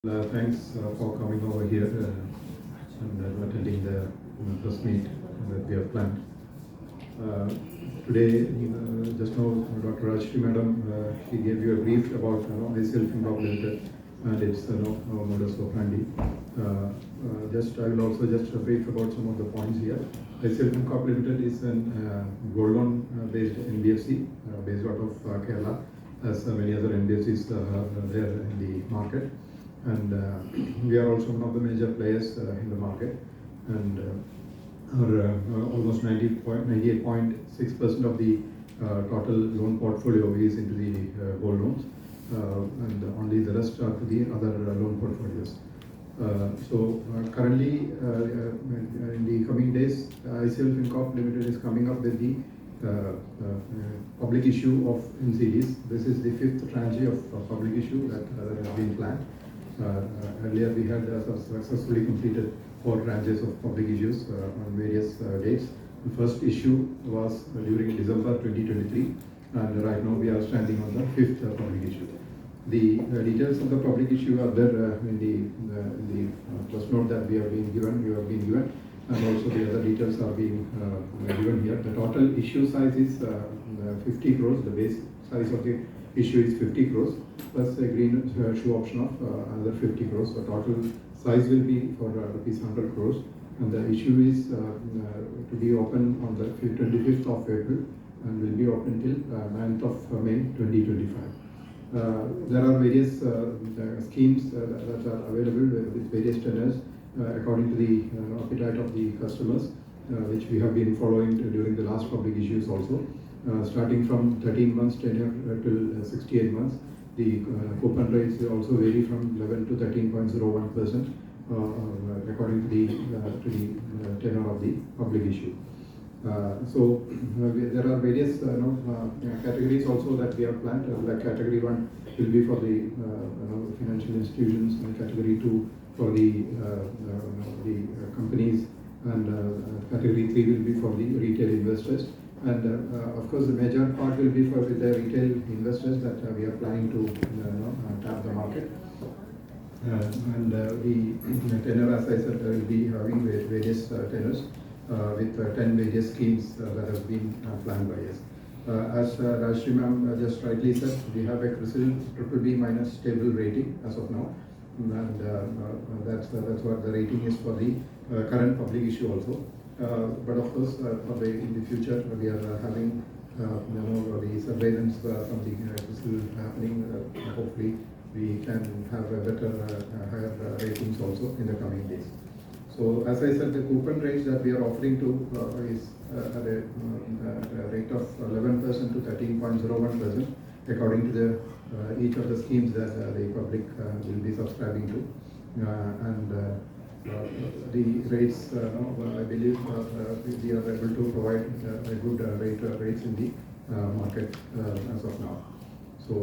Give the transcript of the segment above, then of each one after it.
Thanks for coming over here and attending the press meet that we have planned. Today, just now, Dr. Rajshri Madam, she gave you a brief about ICL Fincorp Ltd and its modus operandi. I will also just brief about some of the points here. ICL Fincorp Ltd is a gold loan based NBFC based out of Kerala, as many other NBFCs are there in the market. And we are also one of the major players in the market, and our almost 98.6% of the total loan portfolio is into the gold loans, and only the rest are to the other loan portfolios. Currently, in the coming days, ICL Fincorp Ltd is coming up with the public issue of NCDs. This is the 5th tranche of public issue that has been planned. Earlier we had successfully completed 4 tranches of public issues on various dates. The first issue was during December 2023, and right now we are standing on the 5th public issue. The details of the public issue are there in the first note that we have been given, and also the other details are being given here. The total issue size is 50 crores. The base size of the issue is 50 crores plus a green shoe option of another 50 crores. So total size will be for rupees 100 crores, and the issue is to be open on the 25th of April and will be open till 9th of May 2025. There are various schemes that are available with various tenures according to the appetite of the customers, which we have been following during the last public issues also. Starting from 13 months tenure till 68 months. The coupon rates also vary from 11 to 13.01% according to the tenure of the public issue. There are various categories also that we have planned. Like category 1 will be for the financial institutions, and category 2 for the companies, and category 3 will be for the retail investors. And of course, the major part will be for the retail investors that we are planning to tap the market. And the tenure, as I said, will be having various tenures with 10 various schemes that have been planned by us. As Rajshri Ma'am just rightly said, we have a CRISIL BBB-STABLE rating as of now, and that's what the rating is for the current public issue also. But of course, in the future, we are having the surveillance from the CRISIL happening. Hopefully, we can have a better, higher ratings also in the coming days. So, as I said, the coupon rates that we are offering to is at a rate of 11% to 13.01% according to the each of the schemes that the public will be subscribing to, and the rates, I believe we are able to provide a good rates in the market as of now. So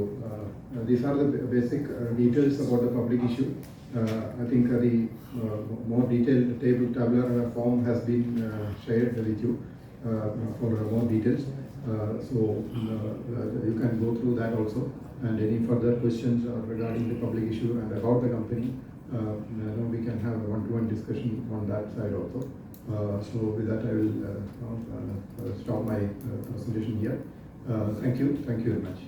these are the basic details about the public issue. I think the more detailed tabular form has been shared with you for more details. So you can go through that also, and any further questions regarding the public issue and about the company, we can have a one-to-one discussion on that side also. So with that, I will stop my presentation here. Thank you very much.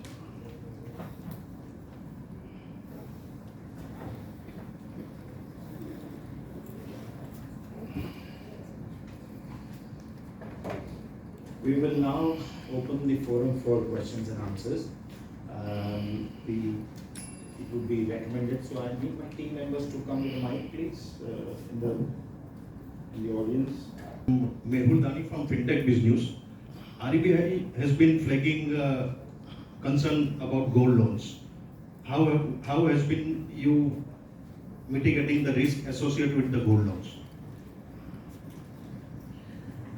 We will now open the forum for questions and answers. It would be recommended, so I need my team members to come to the mic, please, in the audience. Mehul Dani from Fintech Biz News. RBI has been flagging concern about gold loans. How has been you mitigating the risk associated with the gold loans?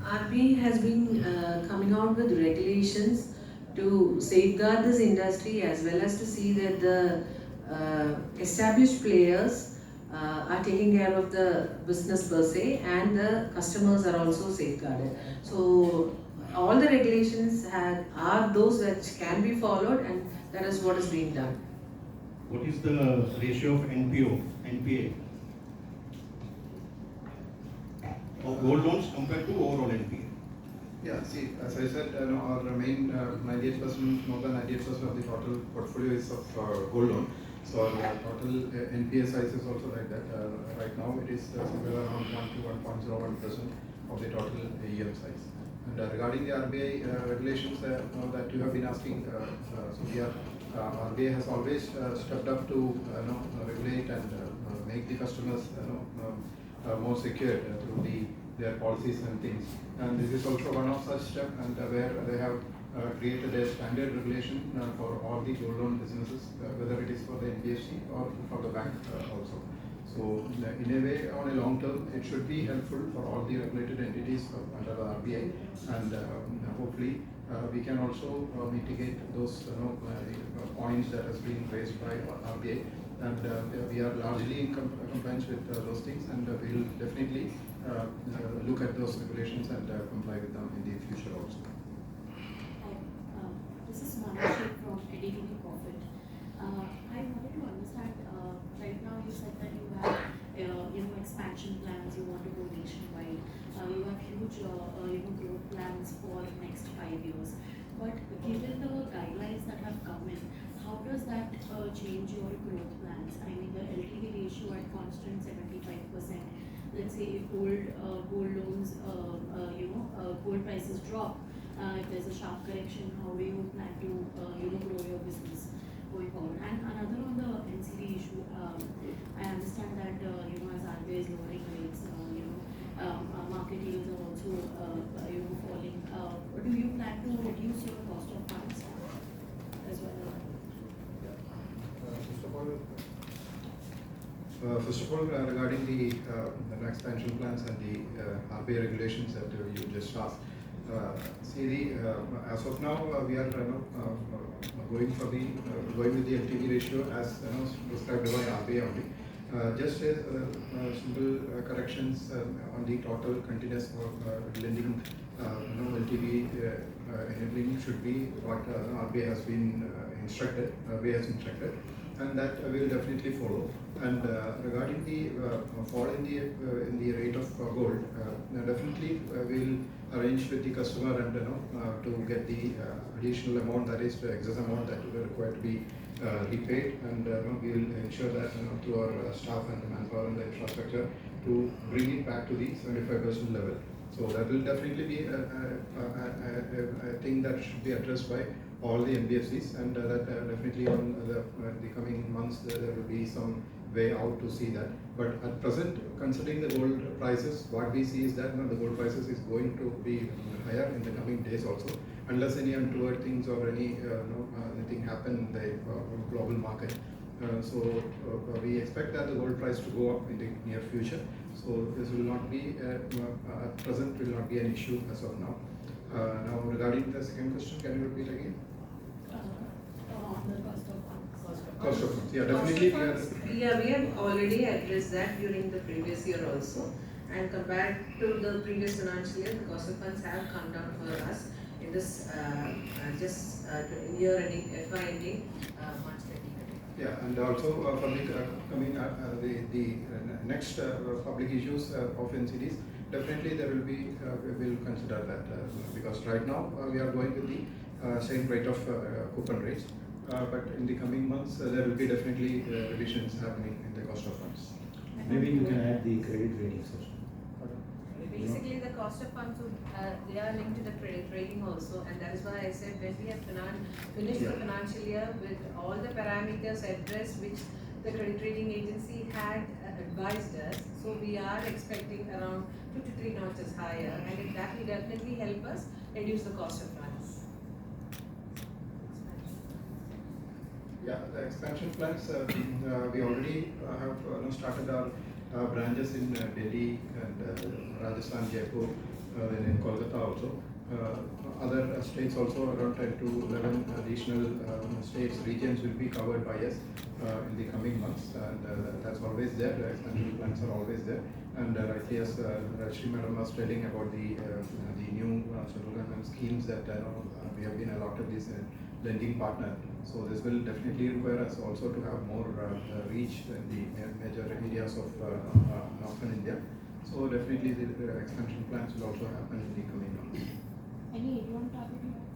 RBI has been coming out with regulations to safeguard this industry, as well as to see that the established players are taking care of the business per se, and the customers are also safeguarded. So all the regulations are those which can be followed, and that is what is being done. what is the ratio of NPA of gold loans compared to overall NPA? Yeah, see, as I said, our main 98%, more than 98% of the total portfolio is of gold loan. So our total NPA size is also like that. Right now it is somewhere around 1 to 1.01% of the total AUM size. And regarding the RBI regulations that you have been asking, so we are, RBI has always stepped up to regulate and make the customers more secure through their policies and things. And this is also one of such steps, and where they have created a standard regulation for all the gold loan businesses, whether it is for the NBFC or for the bank also. So in a way, on a long term, it should be helpful for all the regulated entities under the RBI, and hopefully we can also mitigate those points that has been raised by RBI, and we are largely in compliance with those things, and we will definitely look at those regulations and comply with them in the future also. This is Manashik from NCD Holders. I wanted to understand, right now you said that you have expansion plans, you want to go nationwide, you have huge growth plans for the next 5 years. But given the guidelines that have come in, how does that change your growth plans? I mean, the LTV ratio at constant 75%. Let's say if gold loans, gold prices drop, if there's a sharp correction, how do you plan to grow your business going forward? And another on the NCD issue, I understand that as RBI is lowering rates, market yields are also falling. Do you plan to reduce your cost of funds as well? First of all, regarding the expansion plans and the RBI regulations that you just asked, as of now we are going with the LTV ratio as prescribed by RBI only. Just as simple corrections on the total continuous lending LTV enabling should be what RBI has been instructed. And that we will definitely follow. And regarding the fall in the rate of gold, definitely we will arrange with the customer and to get the additional amount, that is the excess amount that will require to be repaid, and we will ensure that through our staff and the manpower and the infrastructure to bring it back to the 75% level. So that will definitely be a thing that should be addressed by all the NBFCs, and that definitely on the coming months there will be some way out to see that. But at present, considering the gold prices, what we see is that the gold prices is going to be higher in the coming days also, unless any untoward things or anything happen in the global market. So we expect that the gold price to go up in the near future. So this will not be at present will not be an issue as of now. Now regarding the second question, can you repeat again? On the cost of funds. Cost of funds, yeah, definitely. We have already addressed that during the previous year also, and compared to the previous financial year, the cost of funds have come down for us in this year ending, FY ending March 2020. Yeah, and also for the coming the next public issues of NCDs, definitely there will be we will consider that because right now we are going with the same rate of coupon rates, but in the coming months there will be definitely revisions happening in the cost of funds. Maybe you can add the credit rating section. Basically, the cost of funds they are linked to the credit rating also, and that is why I said when we have finished the financial year with all the parameters addressed which the credit rating agency had advised us, so we are expecting around 2 to 3 notches higher, and that will definitely help us reduce the cost of funds. Yeah, the expansion plans, we already have started our branches in Delhi and Rajasthan, Jaipur, then in Kolkata also. Other states also, around 10 to 11 additional states, regions will be covered by us in the coming months, and that's always there. The expansion plans are always there. And rightly, as Rajshri Madam was telling about the new central government schemes that we have been allotted this lending partner So this will definitely require us also to have more reach in the major areas of northern India. So definitely the expansion plans will also happen in the coming months. Any AUM target you have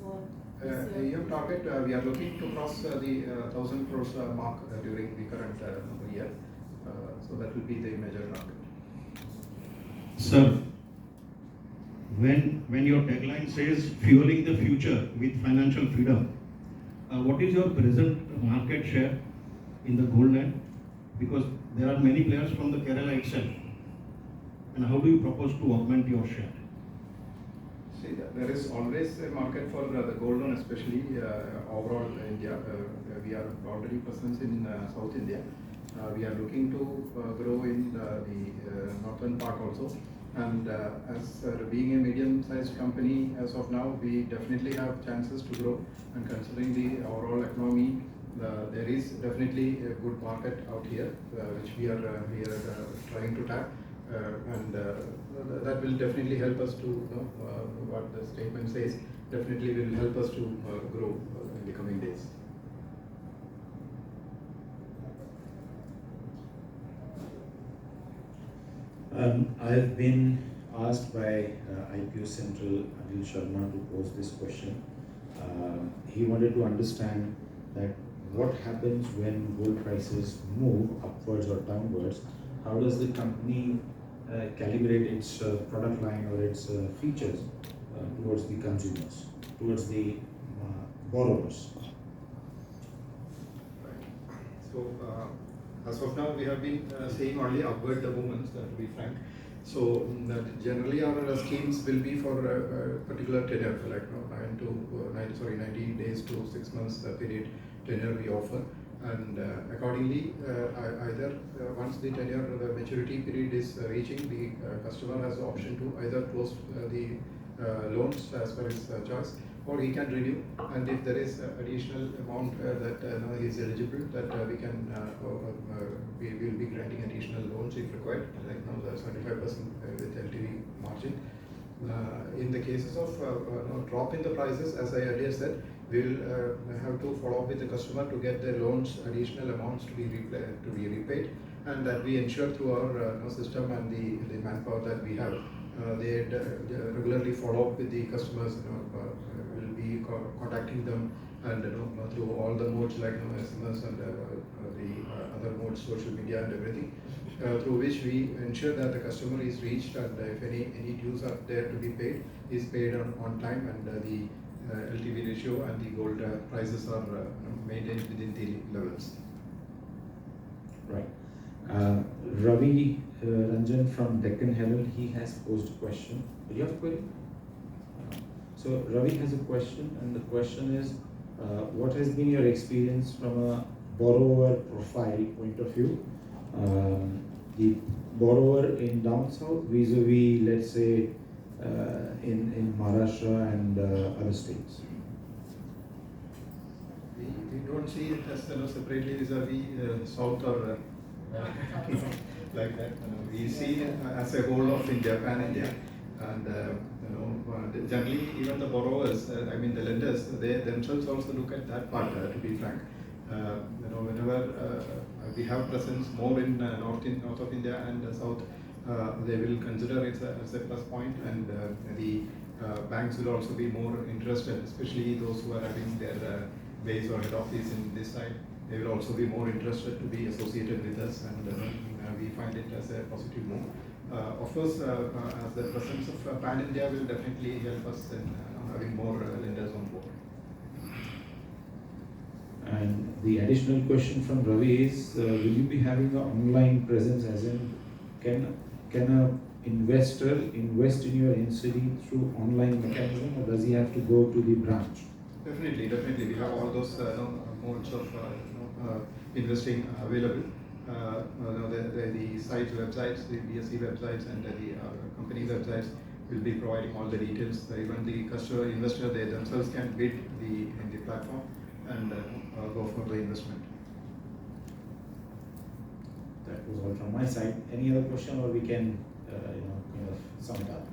for this AUM target, we are looking to cross the 1,000 crores mark during the current year. So that will be the major target. Sir, when your tagline says fueling the future with financial freedom, what is your present market share in the gold land? Because there are many players from the Kerala itself. And how do you propose to augment your share? See, there is always a market for the gold loan, especially overall India. We are already present in South India. We are looking to grow in the northern part also. And as being a medium-sized company as of now, we definitely have chances to grow. And considering the overall economy, there is definitely a good market out here, which we are trying to tap. And that will definitely help us to, what the statement says, definitely will help us to grow in the coming days. I have been asked by IPO Central Anil Sharma to pose this question. He wanted to understand that what happens when gold prices move upwards or downwards. How does the company calibrate its product line or its features towards the consumers, towards the borrowers? So as of now, we have been seeing only upward movements, to be frank. So generally our schemes will be for a particular tenure, like 90 days to 6 months period tenure we offer. And accordingly, either once the tenure, the maturity period is reaching, the customer has the option to either close the loans as per his choice, or he can renew. And if there is additional amount that he is eligible, that we can we will be granting additional loans if required, like now the 75% with LTV margin. In the cases of drop in the prices, as I earlier said, we will have to follow up with the customer to get the loans additional amounts to be repaid, and that we ensure through our system and the manpower that we have. They regularly follow up with the customers. Will be contacting them, and through all the modes like SMS and the other modes, social media and everything, through which we ensure that the customer is reached, and if any dues are there to be paid, is paid on time, and the LTV ratio and the gold prices are maintained within the levels. Right. Ravi Ranjan from Deccan Herald, he has posed a question. Do you have a query? So Ravi has a question, and the question is, what has been your experience from a borrower profile point of view? The borrower in down south vis-a-vis, let's say, in Maharashtra and other states. We don't see it as separately vis-a-vis south or like that. We see it as a whole of India, pan-India, and generally even the borrowers, I mean the lenders, they themselves also look at that part. To be frank, whenever we have presence more in north of India and south, they will consider it as a plus point, and the banks will also be more interested, especially those who are having their base or head office in this side. They will also be more interested to be associated with us, and we find it as a positive move. Of course, as the presence of Pan-India will definitely help us in having more lenders on board. And the additional question from Ravi is, will you be having an online presence, as in, can an investor invest in your NCD through online mechanism, or does he have to go to the branch? Definitely. We have all those modes of investing available. The site websites, the BSE websites, and the company websites will be providing all the details. Even the customer investor, they themselves can bid in the platform and go for the investment. That was all from my side. Any other question, or we can kind of sum it up?